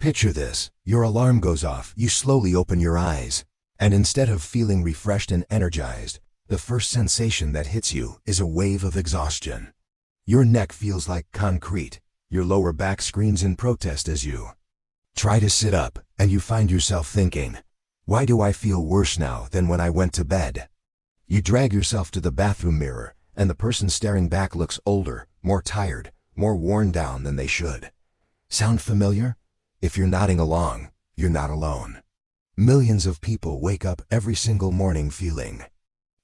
Picture this, your alarm goes off, you slowly open your eyes, and instead of feeling refreshed and energized, the first sensation that hits you is a wave of exhaustion. Your neck feels like concrete, your lower back screams in protest as you try to sit up, and you find yourself thinking, why do I feel worse now than when I went to bed? You drag yourself to the bathroom mirror, and the person staring back looks older, more tired, more worn down than they should. Sound familiar? If you're nodding along, you're not alone. Millions of people wake up every single morning feeling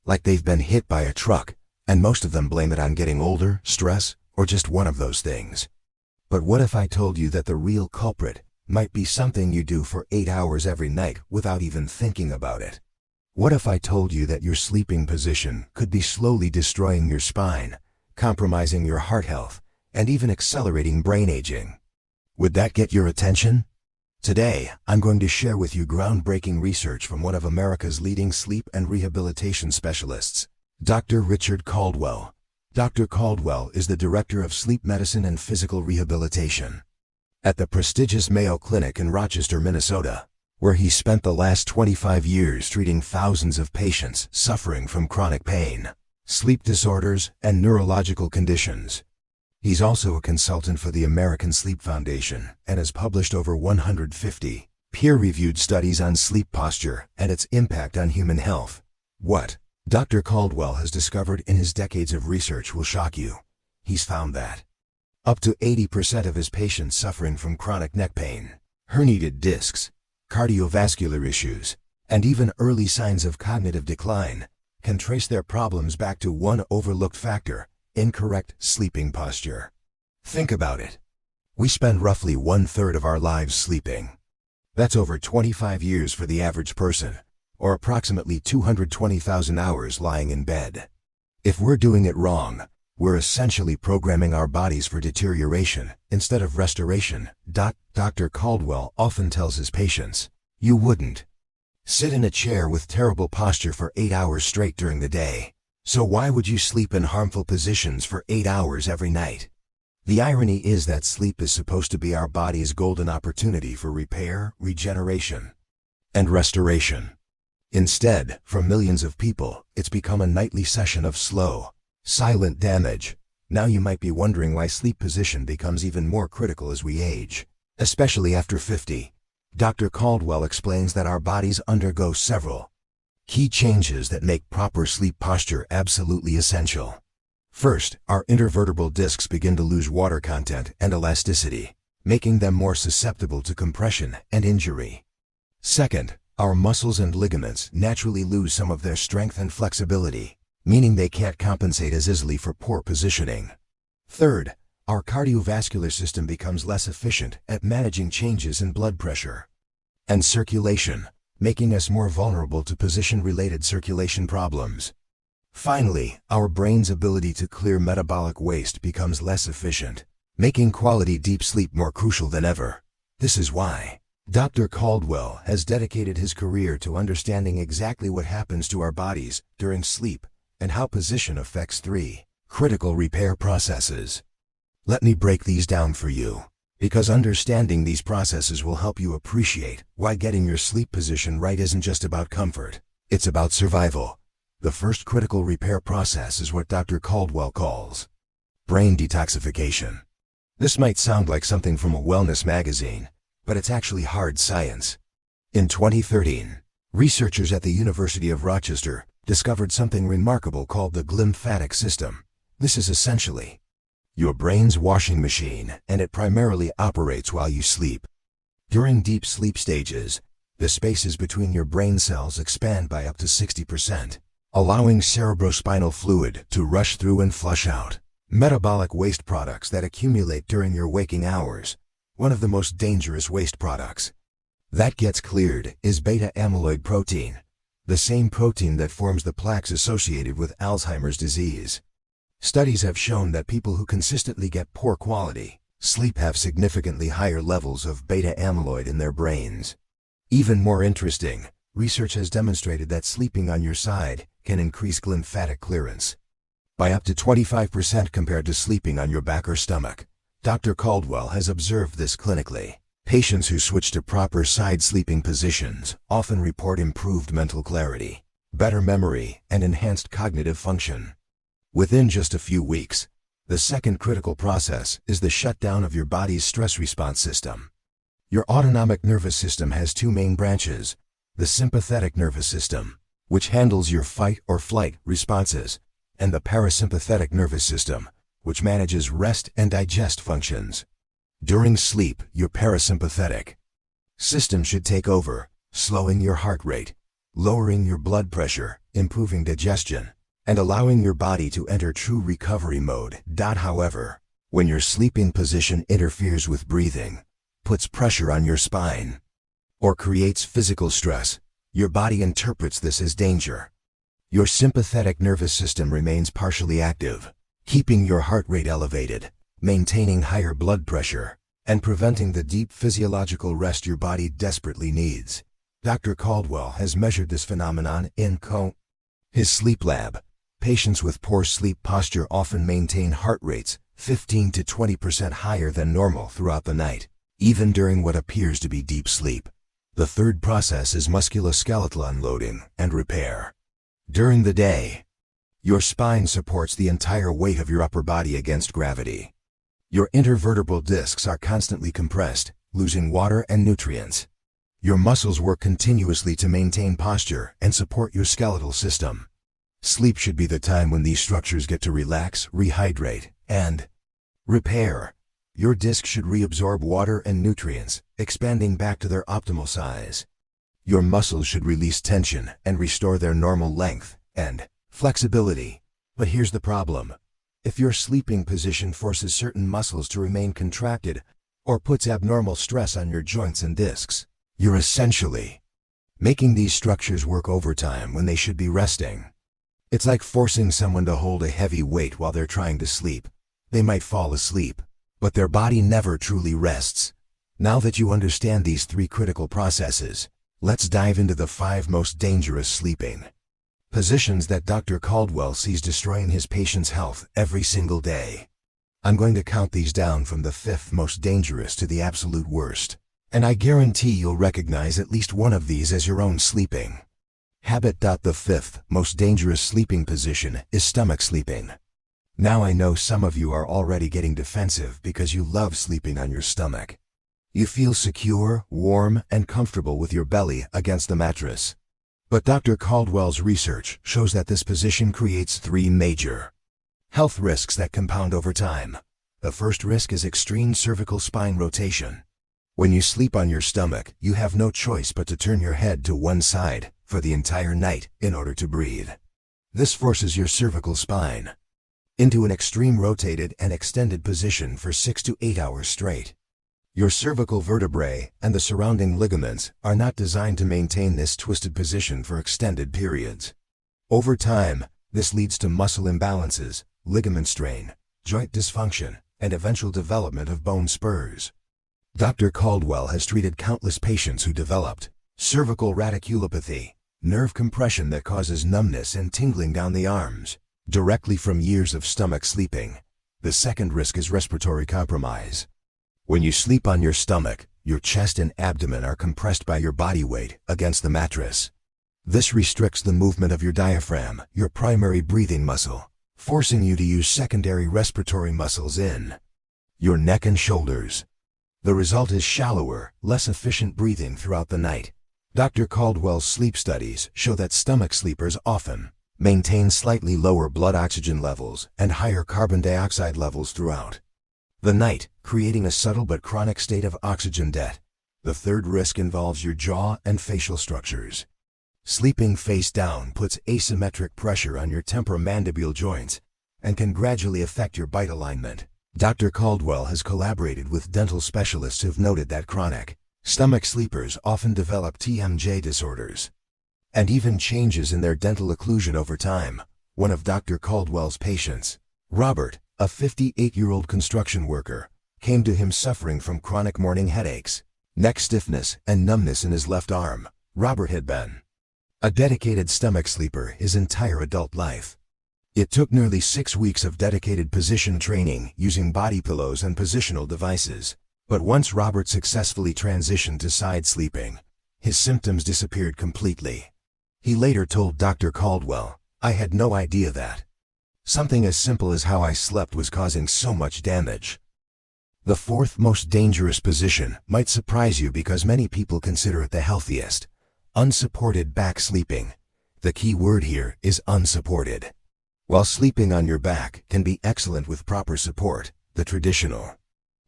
like they've been hit by a truck, and most of them blame it on getting older, stress, or just one of those things. But what if I told you that the real culprit might be something you do for 8 hours every night without even thinking about it? What if I told you that your sleeping position could be slowly destroying your spine, compromising your heart health, and even accelerating brain aging? Would that get your attention? Today, I'm going to share with you groundbreaking research from one of America's leading sleep and rehabilitation specialists, Dr. Richard Caldwell. Dr. Caldwell is the Director of Sleep Medicine and Physical Rehabilitation at the prestigious Mayo Clinic in Rochester, Minnesota, where he spent the last 25 years treating thousands of patients suffering from chronic pain, sleep disorders, and neurological conditions. He's also a consultant for the American Sleep Foundation and has published over 150 peer-reviewed studies on sleep posture and its impact on human health. What Dr. Caldwell has discovered in his decades of research will shock you. He's found that up to 80% of his patients suffering from chronic neck pain, herniated discs, cardiovascular issues, and even early signs of cognitive decline can trace their problems back to one overlooked factor: incorrect sleeping posture. Think about it. We spend roughly 1/3 of our lives sleeping. That's over 25 years for the average person, or approximately 220,000 hours lying in bed. If we're doing it wrong, we're essentially programming our bodies for deterioration instead of restoration. Dr. Caldwell often tells his patients, you wouldn't sit in a chair with terrible posture for 8 hours straight during the day. So why would you sleep in harmful positions for 8 hours every night? The irony is that sleep is supposed to be our body's golden opportunity for repair, regeneration, and restoration. Instead, for millions of people, it's become a nightly session of slow, silent damage. Now you might be wondering why sleep position becomes even more critical as we age, especially after 50. Dr. Caldwell explains that our bodies undergo several key changes that make proper sleep posture absolutely essential. First, our intervertebral discs begin to lose water content and elasticity, making them more susceptible to compression and injury. Second, our muscles and ligaments naturally lose some of their strength and flexibility, meaning they can't compensate as easily for poor positioning. Third, our cardiovascular system becomes less efficient at managing changes in blood pressure and circulation, making us more vulnerable to position-related circulation problems. Finally, our brain's ability to clear metabolic waste becomes less efficient, making quality deep sleep more crucial than ever. This is why Dr. Caldwell has dedicated his career to understanding exactly what happens to our bodies during sleep and how position affects 3 critical repair processes. Let me break these down for you, because understanding these processes will help you appreciate why getting your sleep position right isn't just about comfort, it's about survival. The first critical repair process is what Dr. Caldwell calls brain detoxification. This might sound like something from a wellness magazine, but it's actually hard science. In 2013, researchers at the University of Rochester discovered something remarkable called the glymphatic system. This is essentially your brain's washing machine, and it primarily operates while you sleep. During deep sleep stages, the spaces between your brain cells expand by up to 60%, allowing cerebrospinal fluid to rush through and flush out metabolic waste products that accumulate during your waking hours. One of the most dangerous waste products that gets cleared is beta-amyloid protein, the same protein that forms the plaques associated with Alzheimer's disease. Studies have shown that people who consistently get poor quality sleep have significantly higher levels of beta-amyloid in their brains. Even more interesting, research has demonstrated that sleeping on your side can increase glymphatic clearance by up to 25% compared to sleeping on your back or stomach. Dr. Caldwell has observed this clinically. Patients who switch to proper side sleeping positions often report improved mental clarity, better memory, and enhanced cognitive function. Within just a few weeks, the second critical process is the shutdown of your body's stress response system. Your autonomic nervous system has two main branches: the sympathetic nervous system, which handles your fight or flight responses, and the parasympathetic nervous system, which manages rest and digest functions. During sleep, your parasympathetic system should take over, slowing your heart rate, lowering your blood pressure, improving digestion, and allowing your body to enter true recovery mode. However, when your sleeping position interferes with breathing, puts pressure on your spine, or creates physical stress, your body interprets this as danger. Your sympathetic nervous system remains partially active, keeping your heart rate elevated, maintaining higher blood pressure, and preventing the deep physiological rest your body desperately needs. Dr. Caldwell has measured this phenomenon in his sleep lab. Patients with poor sleep posture often maintain heart rates 15 to 20% higher than normal throughout the night, even during what appears to be deep sleep. The third process is musculoskeletal unloading and repair. During the day, your spine supports the entire weight of your upper body against gravity. Your intervertebral discs are constantly compressed, losing water and nutrients. Your muscles work continuously to maintain posture and support your skeletal system. Sleep should be the time when these structures get to relax, rehydrate, and repair. Your disc should reabsorb water and nutrients, expanding back to their optimal size. Your muscles should release tension and restore their normal length and flexibility. But here's the problem. If your sleeping position forces certain muscles to remain contracted or puts abnormal stress on your joints and discs, you're essentially making these structures work overtime when they should be resting. It's like forcing someone to hold a heavy weight while they're trying to sleep. They might fall asleep, but their body never truly rests. Now that you understand these three critical processes, let's dive into the 5 most dangerous sleeping positions that Dr. Caldwell sees destroying his patients' health every single day. I'm going to count these down from the 5th most dangerous to the absolute worst, and I guarantee you'll recognize at least one of these as your own sleeping habit. The 5th most dangerous sleeping position is stomach sleeping. Now I know some of you are already getting defensive because you love sleeping on your stomach. You feel secure, warm, and comfortable with your belly against the mattress. But Dr. Caldwell's research shows that this position creates 3 major health risks that compound over time. The first risk is extreme cervical spine rotation. When you sleep on your stomach, you have no choice but to turn your head to one side for the entire night in order to breathe. This forces your cervical spine into an extreme rotated and extended position for 6 to 8 hours straight. Your cervical vertebrae and the surrounding ligaments are not designed to maintain this twisted position for extended periods. Over time, this leads to muscle imbalances, ligament strain, joint dysfunction, and eventual development of bone spurs. Dr. Caldwell has treated countless patients who developed cervical radiculopathy, nerve compression that causes numbness and tingling down the arms, directly from years of stomach sleeping. The second risk is respiratory compromise. When you sleep on your stomach, your chest and abdomen are compressed by your body weight against the mattress. This restricts the movement of your diaphragm, your primary breathing muscle, forcing you to use secondary respiratory muscles in your neck and shoulders. The result is shallower, less efficient breathing throughout the night. Dr. Caldwell's sleep studies show that stomach sleepers often maintain slightly lower blood oxygen levels and higher carbon dioxide levels throughout the night, creating a subtle but chronic state of oxygen debt. The third risk involves your jaw and facial structures. Sleeping face down puts asymmetric pressure on your temporomandibular joints and can gradually affect your bite alignment. Dr. Caldwell has collaborated with dental specialists who've noted that chronic stomach sleepers often develop TMJ disorders and even changes in their dental occlusion over time. One of Dr. Caldwell's patients, Robert, a 58-year-old construction worker, came to him suffering from chronic morning headaches, neck stiffness, and numbness in his left arm. Robert had been a dedicated stomach sleeper his entire adult life. It took nearly 6 weeks of dedicated position training using body pillows and positional devices. But once Robert successfully transitioned to side sleeping, his symptoms disappeared completely. He later told Dr. Caldwell, "I had no idea that something as simple as how I slept was causing so much damage." The fourth most dangerous position might surprise you because many people consider it the healthiest: unsupported back sleeping. The key word here is unsupported. While sleeping on your back can be excellent with proper support, the traditional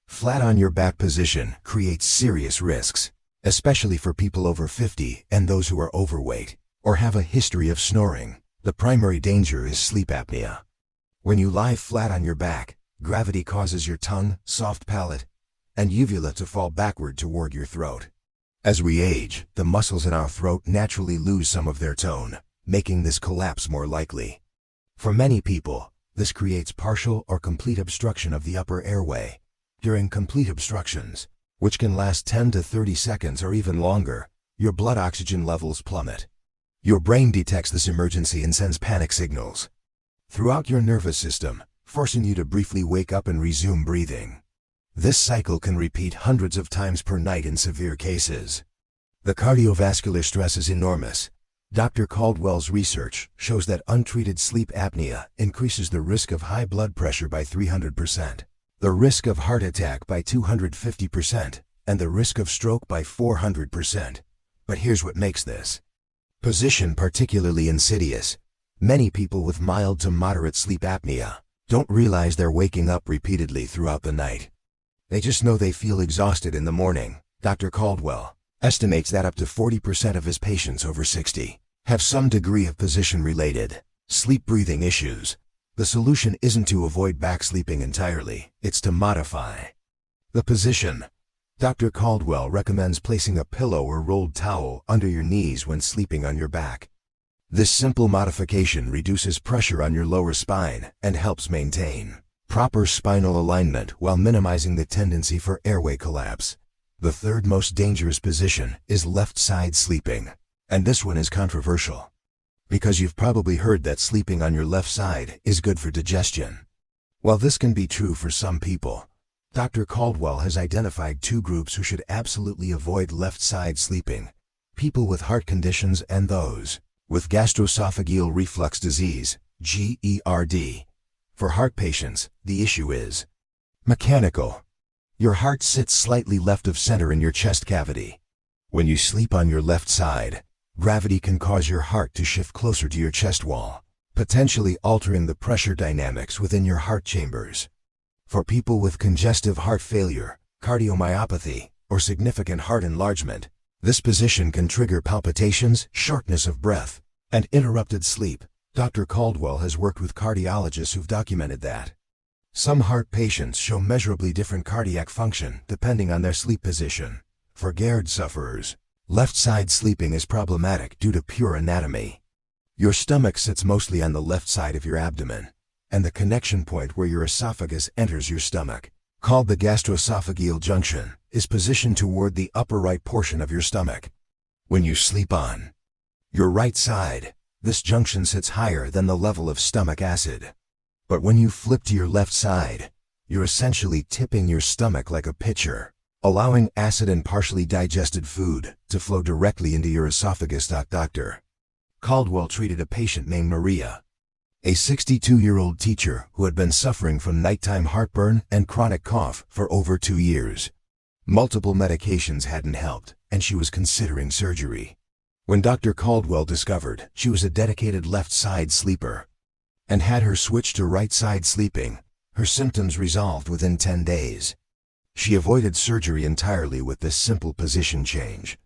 flat on your back position creates serious risks, especially for people over 50 and those who are overweight or have a history of snoring. The primary danger is sleep apnea. When you lie flat on your back, gravity causes your tongue, soft palate, and uvula to fall backward toward your throat. As we age, the muscles in our throat naturally lose some of their tone, making this collapse more likely. For many people, this creates partial or complete obstruction of the upper airway. During complete obstructions, which can last 10 to 30 seconds or even longer, your blood oxygen levels plummet. Your brain detects this emergency and sends panic signals throughout your nervous system, forcing you to briefly wake up and resume breathing. This cycle can repeat hundreds of times per night in severe cases. The cardiovascular stress is enormous. Dr. Caldwell's research shows that untreated sleep apnea increases the risk of high blood pressure by 300%, the risk of heart attack by 250%, and the risk of stroke by 400%. But here's what makes this position particularly insidious. Many people with mild to moderate sleep apnea don't realize they're waking up repeatedly throughout the night. They just know they feel exhausted in the morning. Dr. Caldwell estimates that up to 40% of his patients over 60 have some degree of position-related sleep breathing issues. The solution isn't to avoid back sleeping entirely, it's to modify the position. Dr. Caldwell recommends placing a pillow or rolled towel under your knees when sleeping on your back. This simple modification reduces pressure on your lower spine and helps maintain proper spinal alignment while minimizing the tendency for airway collapse. The third most dangerous position is left side sleeping, and this one is controversial because you've probably heard that sleeping on your left side is good for digestion. While this can be true for some people, Dr. Caldwell has identified two groups who should absolutely avoid left side sleeping: people with heart conditions and those with gastroesophageal reflux disease, GERD. For heart patients, the issue is mechanical. Your heart sits slightly left of center in your chest cavity. When you sleep on your left side, gravity can cause your heart to shift closer to your chest wall, potentially altering the pressure dynamics within your heart chambers. For people with congestive heart failure, cardiomyopathy, or significant heart enlargement, this position can trigger palpitations, shortness of breath, and interrupted sleep. Dr. Caldwell has worked with cardiologists who've documented that some heart patients show measurably different cardiac function depending on their sleep position. For GERD sufferers, left side sleeping is problematic due to pure anatomy. Your stomach sits mostly on the left side of your abdomen, and the connection point where your esophagus enters your stomach, called the gastroesophageal junction, is positioned toward the upper right portion of your stomach. When you sleep on your right side, this junction sits higher than the level of stomach acid. But when you flip to your left side, you're essentially tipping your stomach like a pitcher, allowing acid and partially digested food to flow directly into your esophagus. Dr. Caldwell treated a patient named Maria, a 62-year-old teacher who had been suffering from nighttime heartburn and chronic cough for over 2 years. Multiple medications hadn't helped, and she was considering surgery. When Dr. Caldwell discovered she was a dedicated left-side sleeper and had her switch to right-side sleeping, her symptoms resolved within 10 days. She avoided surgery entirely with this simple position change.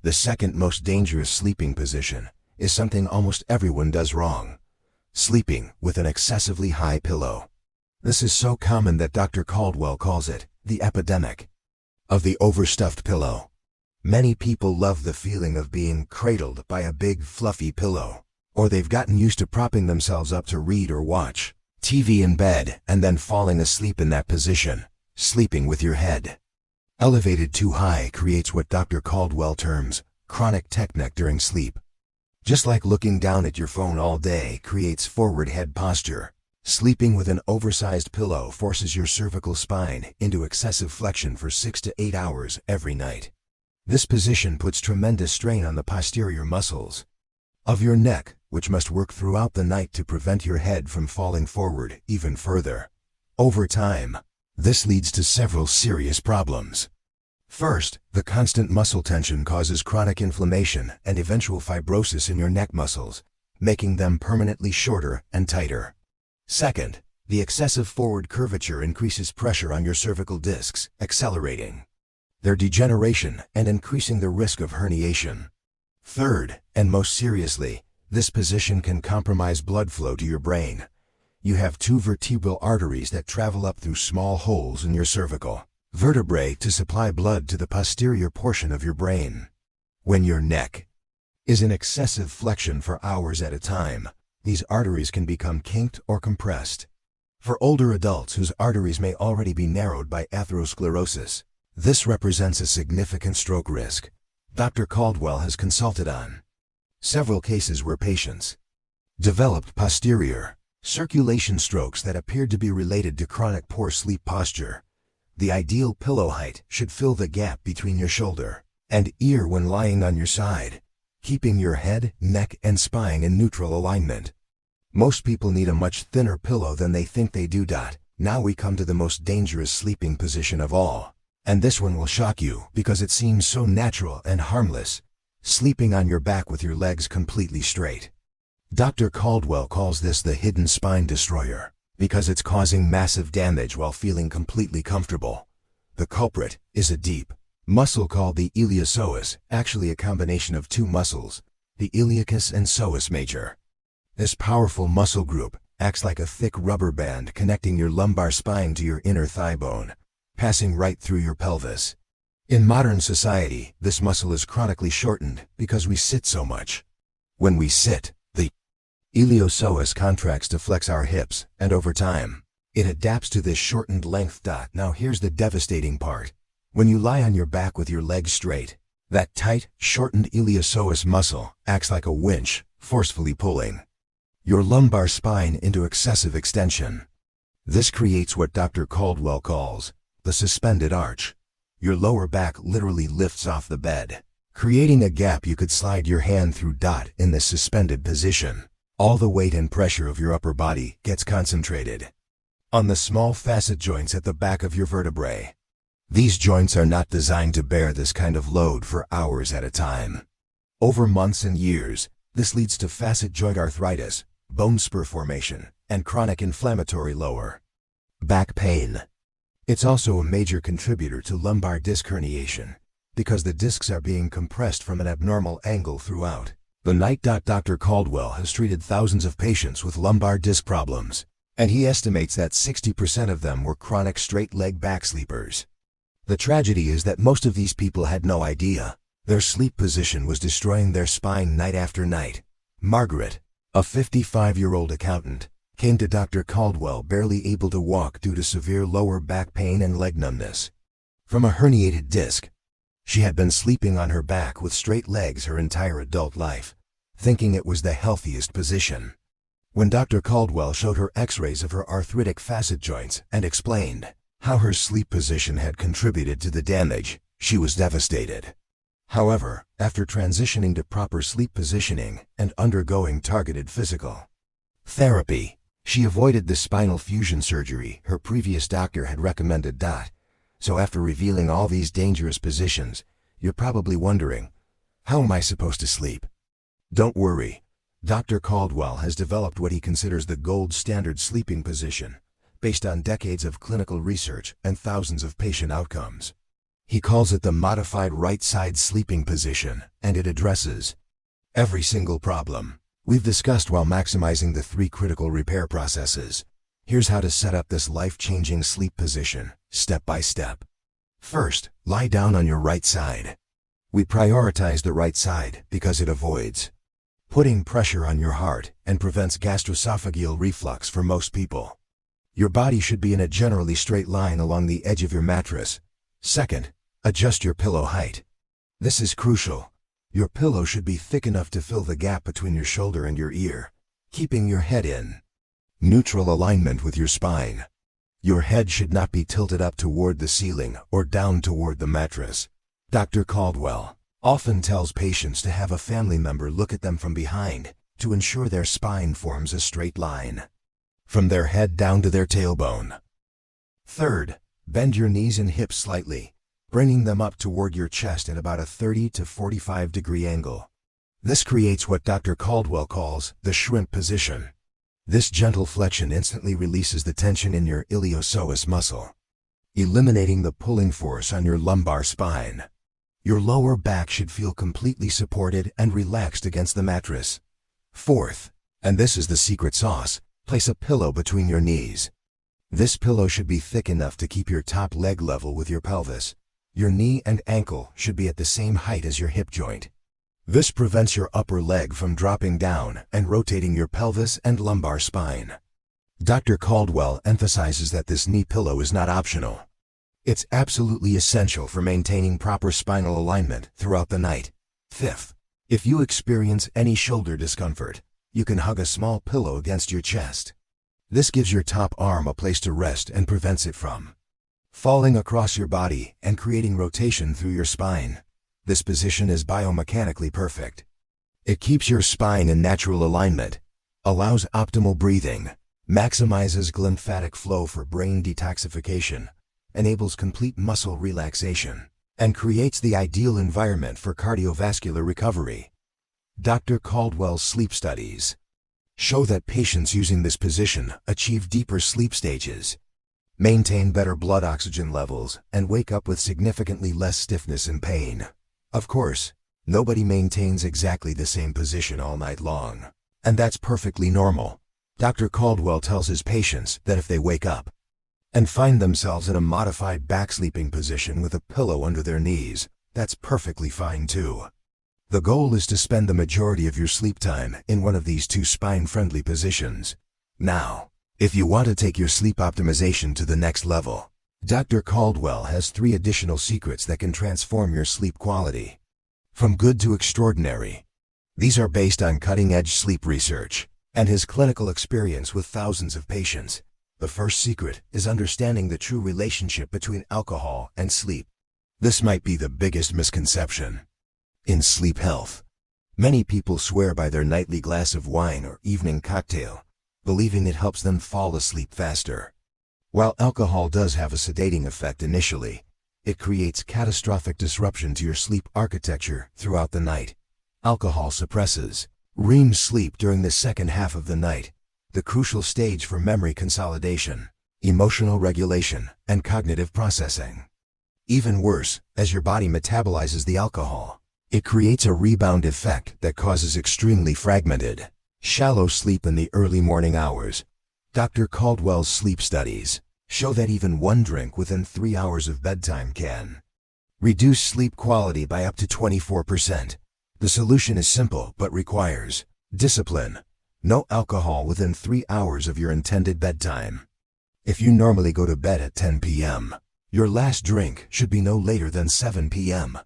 The second most dangerous sleeping position is something almost everyone does wrong: sleeping with an excessively high pillow. This is so common that Dr. Caldwell calls it the epidemic of the overstuffed pillow. Many people love the feeling of being cradled by a big fluffy pillow, or they've gotten used to propping themselves up to read or watch TV in bed and then falling asleep in that position. Sleeping with your head elevated too high creates what Dr. Caldwell terms chronic technique during sleep. Just like looking down at your phone all day creates forward head posture, Sleeping with an oversized pillow forces your cervical spine into excessive flexion for 6 to 8 hours every night. This position puts tremendous strain on the posterior muscles of your neck, which must work throughout the night to prevent your head from falling forward even further. Over time, this leads to several serious problems. First, the constant muscle tension causes chronic inflammation and eventual fibrosis in your neck muscles, making them permanently shorter and tighter. Second, the excessive forward curvature increases pressure on your cervical discs, accelerating their degeneration and increasing the risk of herniation. Third, and most seriously, this position can compromise blood flow to your brain. You have two vertebral arteries that travel up through small holes in your cervical vertebrae to supply blood to the posterior portion of your brain. When your neck is in excessive flexion for hours at a time, these arteries can become kinked or compressed. For older adults whose arteries may already be narrowed by atherosclerosis, this represents a significant stroke risk. Dr. Caldwell has consulted on several cases where patients developed posterior circulation strokes that appeared to be related to chronic poor sleep posture. The ideal pillow height should fill the gap between your shoulder and ear when lying on your side, keeping your head, neck, and spine in neutral alignment. Most people need a much thinner pillow than they think they do. Now we come to the most dangerous sleeping position of all. And this one will shock you because it seems so natural and harmless. Sleeping on your back with your legs completely straight. Dr. Caldwell calls this the hidden spine destroyer because it's causing massive damage while feeling completely comfortable. The culprit is a deep muscle called the iliopsoas, actually a combination of two muscles, the iliacus and psoas major. This powerful muscle group acts like a thick rubber band connecting your lumbar spine to your inner thigh bone, passing right through your pelvis. In modern society, this muscle is chronically shortened because we sit so much. When we sit, the iliopsoas contracts to flex our hips, and over time, it adapts to this shortened length. Now here's the devastating part. When you lie on your back with your legs straight, that tight, shortened iliopsoas muscle acts like a winch, forcefully pulling your lumbar spine into excessive extension. This creates what Dr. Caldwell calls the suspended arch. Your lower back literally lifts off the bed, creating a gap you could slide your hand through. In this suspended position, all the weight and pressure of your upper body gets concentrated on the small facet joints at the back of your vertebrae. These joints are not designed to bear this kind of load for hours at a time. Over months and years, this leads to facet joint arthritis, bone spur formation, and chronic inflammatory lower back pain. It's also a major contributor to lumbar disc herniation, because the discs are being compressed from an abnormal angle throughout the night. Dr. Caldwell has treated thousands of patients with lumbar disc problems, and he estimates that 60% of them were chronic straight-leg back sleepers. The tragedy is that most of these people had no idea their sleep position was destroying their spine night after night. Margaret, a 55-year-old accountant, came to Dr. Caldwell barely able to walk due to severe lower back pain and leg numbness from a herniated disc. She had been sleeping on her back with straight legs her entire adult life, thinking it was the healthiest position. When Dr. Caldwell showed her x-rays of her arthritic facet joints and explained how her sleep position had contributed to the damage, she was devastated. However, after transitioning to proper sleep positioning and undergoing targeted physical therapy, she avoided the spinal fusion surgery her previous doctor had recommended. So after revealing all these dangerous positions, you're probably wondering, how am I supposed to sleep? Don't worry. Dr. Caldwell has developed what he considers the gold standard sleeping position, based on decades of clinical research and thousands of patient outcomes. He calls it the modified right side sleeping position, and it addresses every single problem we've discussed while maximizing the 3 critical repair processes. Here's how to set up this life-changing sleep position, step by step. First, lie down on your right side. We prioritize the right side because it avoids putting pressure on your heart and prevents gastroesophageal reflux for most people. Your body should be in a generally straight line along the edge of your mattress. Second, adjust your pillow height. This is crucial. Your pillow should be thick enough to fill the gap between your shoulder and your ear, keeping your head in Neutral alignment with your spine. Your head should not be tilted up toward the ceiling or down toward the mattress. Dr. Caldwell often tells patients to have a family member look at them from behind to ensure their spine forms a straight line from their head down to their tailbone. Third, bend your knees and hips slightly, bringing them up toward your chest at about a 30 to 45 degree angle. This creates what Dr. Caldwell calls the shrimp position. This gentle flexion instantly releases the tension in your iliopsoas muscle, eliminating the pulling force on your lumbar spine. Your lower back should feel completely supported and relaxed against the mattress. Fourth, and this is the secret sauce, place a pillow between your knees. This pillow should be thick enough to keep your top leg level with your pelvis. Your knee and ankle should be at the same height as your hip joint. This prevents your upper leg from dropping down and rotating your pelvis and lumbar spine. Dr. Caldwell emphasizes that this knee pillow is not optional. It's absolutely essential for maintaining proper spinal alignment throughout the night. Fifth, if you experience any shoulder discomfort, you can hug a small pillow against your chest. This gives your top arm a place to rest and prevents it from falling across your body and creating rotation through your spine. This position is biomechanically perfect. It keeps your spine in natural alignment, allows optimal breathing, maximizes lymphatic flow for brain detoxification, enables complete muscle relaxation, and creates the ideal environment for cardiovascular recovery. Dr. Caldwell's sleep studies show that patients using this position achieve deeper sleep stages, maintain better blood oxygen levels, and wake up with significantly less stiffness and pain. Of course, nobody maintains exactly the same position all night long, and that's perfectly normal. Dr. Caldwell tells his patients that if they wake up and find themselves in a modified back sleeping position with a pillow under their knees, that's perfectly fine too. The goal is to spend the majority of your sleep time in one of these two spine-friendly positions. Now, if you want to take your sleep optimization to the next level, Dr. Caldwell has 3 additional secrets that can transform your sleep quality from good to extraordinary. These are based on cutting-edge sleep research and his clinical experience with thousands of patients. The first secret is understanding the true relationship between alcohol and sleep. This might be the biggest misconception in sleep health. Many people swear by their nightly glass of wine or evening cocktail, believing it helps them fall asleep faster. While alcohol does have a sedating effect initially, it creates catastrophic disruption to your sleep architecture throughout the night. Alcohol suppresses REM sleep during the second half of the night, the crucial stage for memory consolidation, emotional regulation, and cognitive processing. Even worse, as your body metabolizes the alcohol, it creates a rebound effect that causes extremely fragmented, shallow sleep in the early morning hours. Dr. Caldwell's sleep studies show that even one drink within 3 hours of bedtime can reduce sleep quality by up to 24%. The solution is simple but requires discipline. No alcohol within 3 hours of your intended bedtime. If you normally go to bed at 10 p.m., your last drink should be no later than 7 p.m.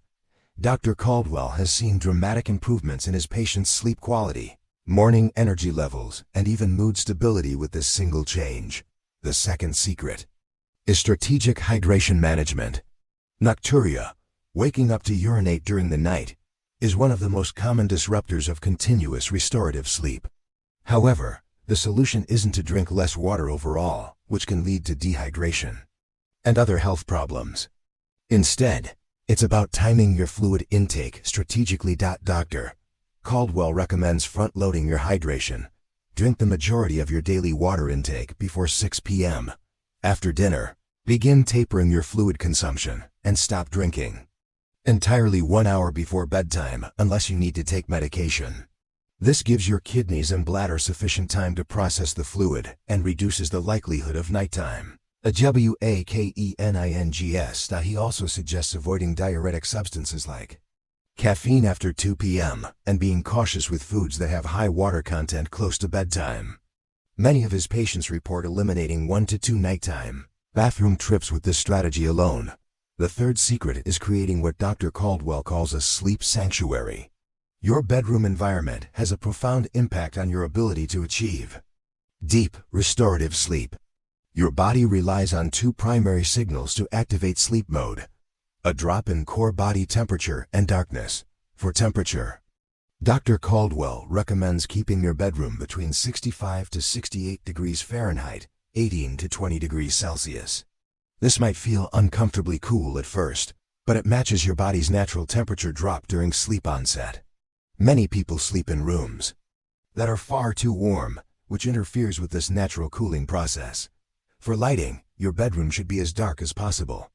Dr. Caldwell has seen dramatic improvements in his patients' sleep quality, morning energy levels, and even mood stability with this single change. The second secret is strategic hydration management. Nocturia, waking up to urinate during the night, is one of the most common disruptors of continuous restorative sleep. However, the solution isn't to drink less water overall, which can lead to dehydration and other health problems. Instead, it's about timing your fluid intake strategically. Dr. Caldwell recommends front-loading your hydration. Drink the majority of your daily water intake before 6 p.m. After dinner, begin tapering your fluid consumption and stop drinking entirely 1 hour before bedtime unless you need to take medication. This gives your kidneys and bladder sufficient time to process the fluid and reduces the likelihood of nighttime awakenings. He also suggests avoiding diuretic substances like caffeine after 2 p.m. and being cautious with foods that have high water content close to bedtime. Many of his patients report eliminating 1 to 2 nighttime bathroom trips with this strategy alone. The third secret is creating what Dr. Caldwell calls a sleep sanctuary. Your bedroom environment has a profound impact on your ability to achieve Deep, restorative sleep. Your body relies on two primary signals to activate sleep mode: a drop in core body temperature and darkness. For temperature, Dr. Caldwell recommends keeping your bedroom between 65 to 68 degrees Fahrenheit, 18 to 20 degrees Celsius. This might feel uncomfortably cool at first, but it matches your body's natural temperature drop during sleep onset. Many people sleep in rooms that are far too warm, which interferes with this natural cooling process. For lighting, your bedroom should be as dark as possible.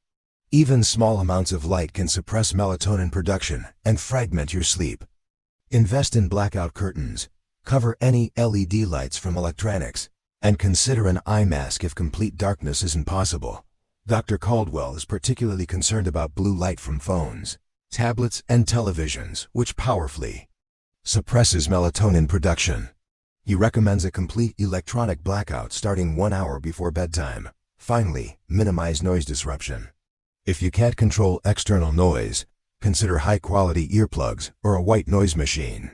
Even small amounts of light can suppress melatonin production and fragment your sleep. Invest in blackout curtains, cover any LED lights from electronics, and consider an eye mask if complete darkness isn't possible. Dr. Caldwell is particularly concerned about blue light from phones, tablets, and televisions, which powerfully suppresses melatonin production. He recommends a complete electronic blackout starting 1 hour before bedtime. Finally, minimize noise disruption. If you can't control external noise, consider high-quality earplugs or a white noise machine.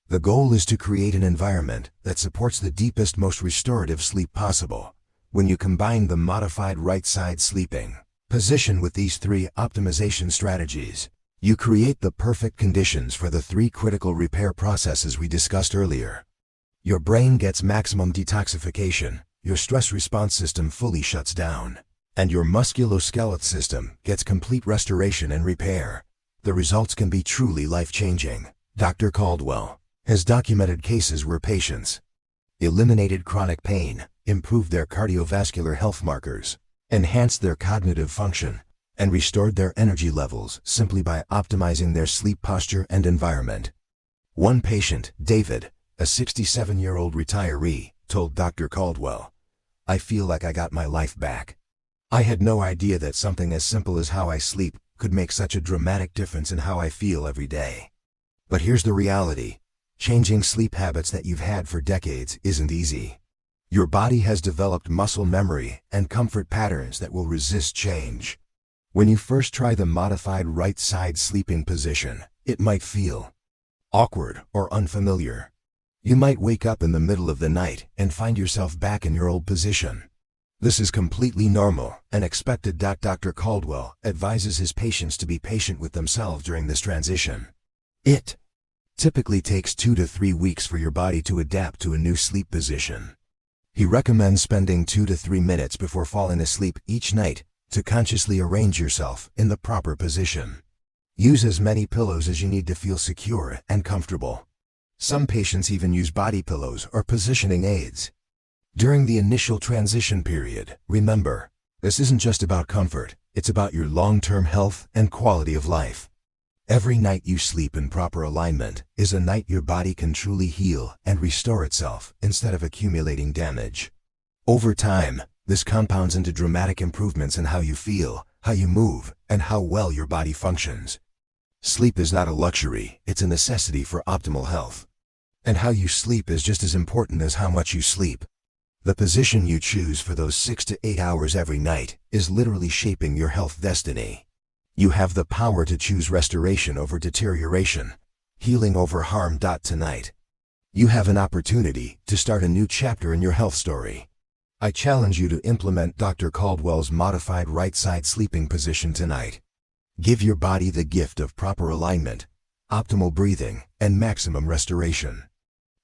The goal is to create an environment that supports the deepest, most restorative sleep possible. When you combine the modified right-side sleeping position with these three optimization strategies, you create the perfect conditions for the three critical repair processes we discussed earlier. Your brain gets maximum detoxification, your stress response system fully shuts down, and your musculoskeletal system gets complete restoration and repair. The results can be truly life-changing. Dr. Caldwell has documented cases where patients eliminated chronic pain, improved their cardiovascular health markers, enhanced their cognitive function, and restored their energy levels simply by optimizing their sleep posture and environment. One patient, David, a 67-year-old retiree, told Dr. Caldwell, "I feel like I got my life back. I had no idea that something as simple as how I sleep could make such a dramatic difference in how I feel every day." But here's the reality. Changing sleep habits that you've had for decades isn't easy. Your body has developed muscle memory and comfort patterns that will resist change. When you first try the modified right side sleeping position, it might feel awkward or unfamiliar. You might wake up in the middle of the night and find yourself back in your old position. This is completely normal and expected. Dr. Caldwell advises his patients to be patient with themselves during this transition. It typically takes 2 to 3 weeks for your body to adapt to a new sleep position. He recommends spending 2 to 3 minutes before falling asleep each night to consciously arrange yourself in the proper position. Use as many pillows as you need to feel secure and comfortable. Some patients even use body pillows or positioning aids. During the initial transition period, remember, this isn't just about comfort, it's about your long-term health and quality of life. Every night you sleep in proper alignment is a night your body can truly heal and restore itself instead of accumulating damage. Over time, this compounds into dramatic improvements in how you feel, how you move, and how well your body functions. Sleep is not a luxury, it's a necessity for optimal health. And how you sleep is just as important as how much you sleep. The position you choose for those 6 to 8 hours every night is literally shaping your health destiny. You have the power to choose restoration over deterioration, healing over harm. Tonight, you have an opportunity to start a new chapter in your health story. I challenge you to implement Dr. Caldwell's modified right side sleeping position tonight. Give your body the gift of proper alignment, optimal breathing, and maximum restoration.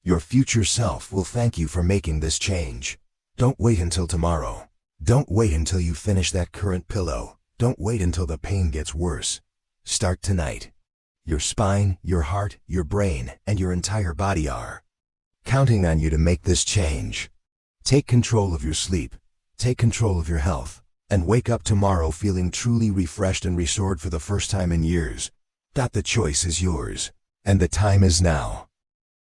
Your future self will thank you for making this change. Don't wait until tomorrow. Don't wait until you finish that current pillow. Don't wait until the pain gets worse. Start tonight. Your spine, your heart, your brain, and your entire body are counting on you to make this change. Take control of your sleep, take control of your health, and wake up tomorrow feeling truly refreshed and restored for the first time in years. The choice is yours, and the time is now.